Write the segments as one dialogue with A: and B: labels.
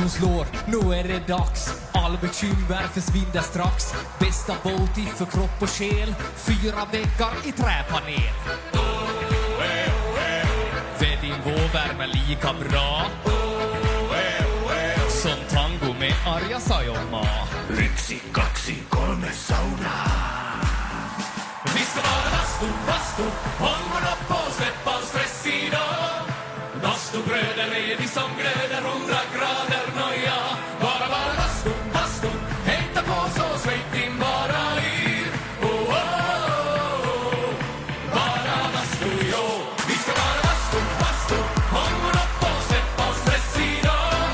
A: hon slår, nu är det dags. All bekymmer försvinner strax. Bästa båt för kropp och själ. 4 väggar i träpanel. För din vårvärme lika bra som tango med Arja Saijonmaa.
B: 1, 2, 3 sauna.
A: Vi ska vara bastu, hångorna på, släppa stress idag. Bastubröder är vi som glöder, 100 grader noja. Bara bastu, hejta på så svejt din bara yr. Oh, oh, oh. Bara bastu, jo. Vi ska vara bastu, hångorna på, släppa stress idag.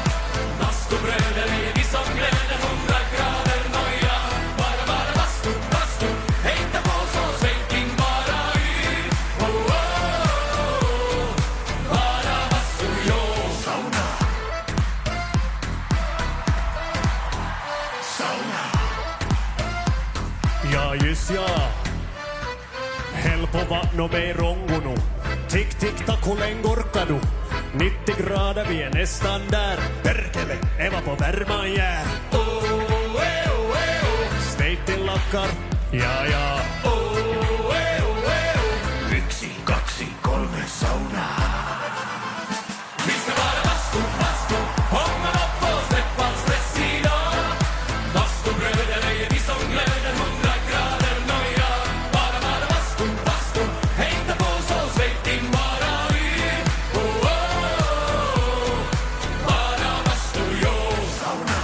A: Bastubröder är vi som glöder, 100 grader noja. Bara bastu, hejta på så svejt din bara yr. Oh, oh, oh. Bara bastu, jo.
B: Sauna. Sauna.
C: Ja, just ja. Helppo vattno med rongono. Tick, tick, tack, hur länge orkar du? 90 grader, vi är nästan där. Perkele, Eva på värman jär. Svejt till lackar, ja, ja.
B: 1, 2, 3 sauna.
A: Vi ska vara bastu, hångorna på, släppa stress idag. Bastubröder är vi som glöder, 100 grader noja. Bara bastu, hejta på så svejt din bara yr. Oh, oh, oh. Bara bastu, jo.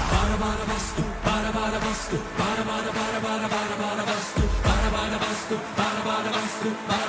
A: Bara bastu, bara bastu, bara bastu, bara bastu, bara bastu.